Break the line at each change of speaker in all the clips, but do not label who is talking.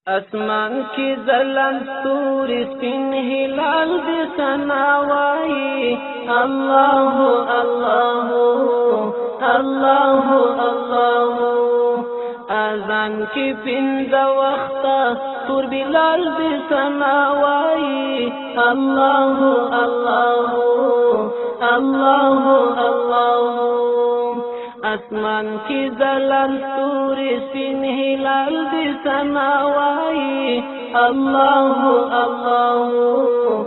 اسمان کی ځلند ستوري سپین هلال دې ثنا وایي الله الله الله الله اذان کی پنځه وخته تور بلال دې ثنا وایي الله الله الله الله اسمان کی ځلند ستوري سپین هلال دې ثنا وایي الله الله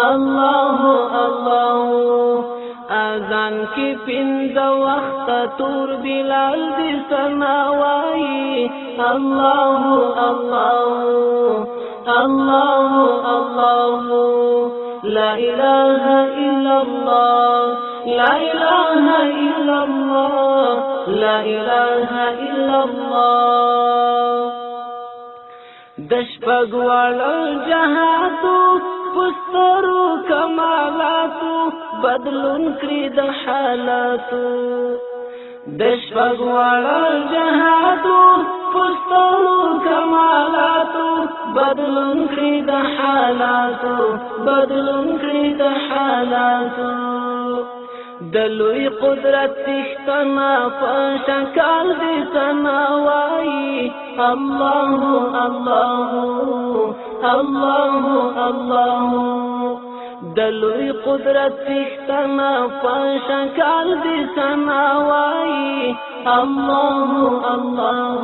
الله الله اذان کی پنځه وخته تور بلال دې ثنا وایي الله الله الله الله لا اله الا الله لا اله الا الله لا اله الا الله دشپګوال جهاتو پسترو کمالاتو بدلون کړی د حالاتو دشپګوال جهاتو پسترو کمالاتو بدلون کړی د حالاتو بدلون کړی د حالاتو دلوی قدرت تختنا فشکال دی ثنا وایي الله الله الله الله دلوی قدرت تختنا فشکال دی ثنا وایي الله الله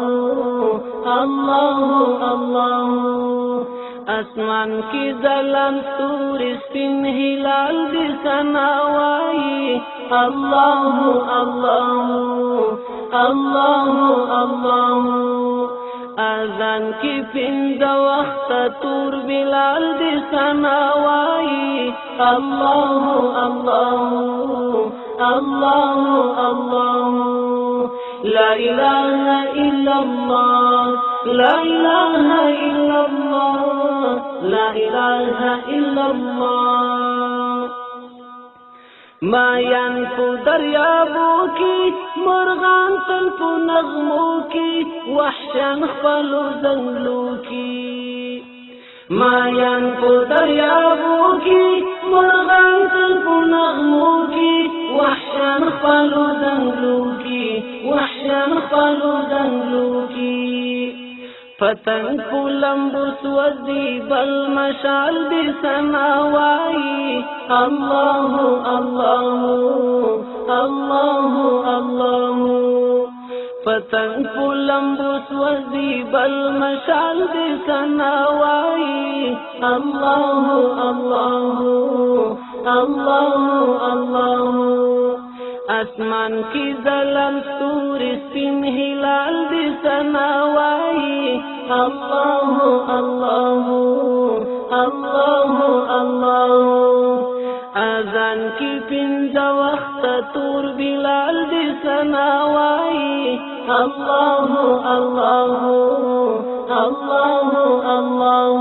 الله الله اسمان کی ځلند ستوري سپین هلال دې ثنا وایي الله الله الله الله اذان کی پنځه وخته تور بلال دې ثنا وایي الله الله الله الله لا اله الا الله لا اله الا الله لا اله الا الله ما ينفو دریابو کی مرغان تل په نغمو کی وحشان خپلو زنګلو کی ما ينفو دریابو کی مرغان تل په نغمو کی وحشان خپلو زنګلو کی وحشان خپلو زنګلو کی پتنگ پولمبو سوزی بل مشال دی ثنا وایي الله الله الله الله پتنگ پولمبو سوزی بل مشال دی ثنا وایي الله الله الله الله اسمان کی ځلند ستوري سپین هلال دې ثنا وایي الله الله الله الله اذان کی پنځه وخته تور بلال دې ثنا وایي الله الله الله الله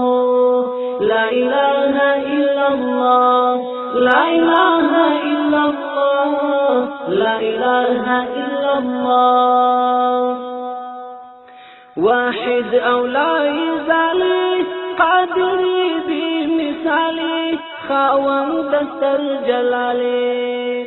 لا اله الا الله لا اله الا الله لا اله الا الله واحد او لا يزالي قادري بمثالي خاوند سر جلالي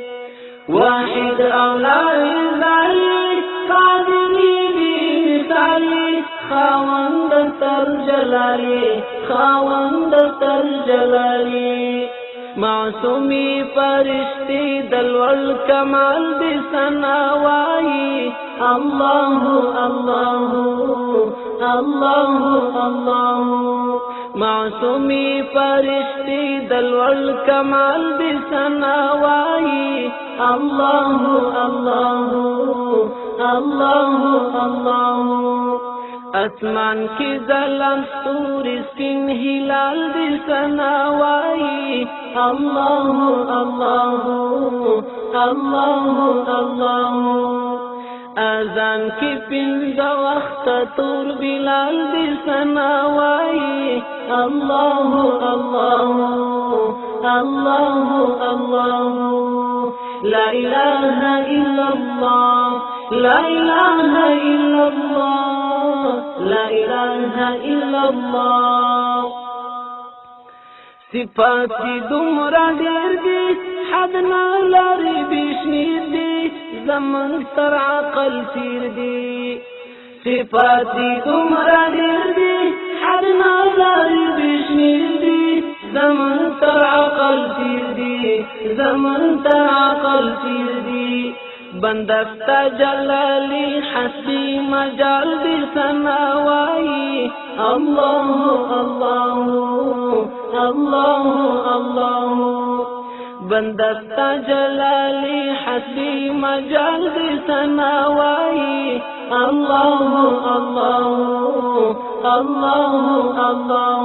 واحد او لا يزالي قادري بمثالي خاوند سر جلالي خاوند سر جلالي معصومی فرشتی دلول کمال دی ثنا وایي الله الله الله الله معصومی فرشتی دلول کمال دی ثنا وایي الله الله الله الله اسمان کی ځلند ستوري سپین هلال دې ثنا وایي الله الله الله الله اذان کی پنځه وخته تور بلال دې ثنا وایي الله الله الله الله لا اله الا الله لا اله الا الله لا إله إلا الله. صفات دومره ډېر دي حد نه لري بشنیر دي زمن تر عقل تیر دي. صفات دومره ډېر دي حد نه لري بشنیر دي زمن تر عقل تیر دي زمن تر عقل تیر دي. بندستا جلالی حسبی مجال دی سناوائی اللہ اللہ اللہ اللہ. بندستا جلالی حسبی مجال دی سناوائی اللہ اللہ اللہ اللہ.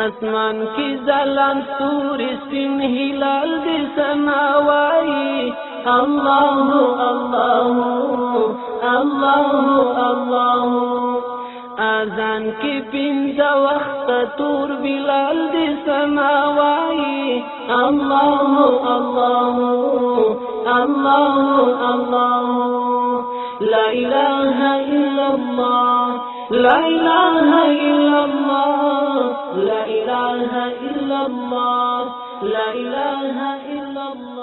اسمان کی ځلان ستوري سپین هلال دې سماوایي الله الله الله الله. اذان کی پنځه وخت تور بلال دې سماوایي الله الله الله الله. لا إله إلا الله لا إله إلا الله لا إله إلا الله لا إله إلا الله.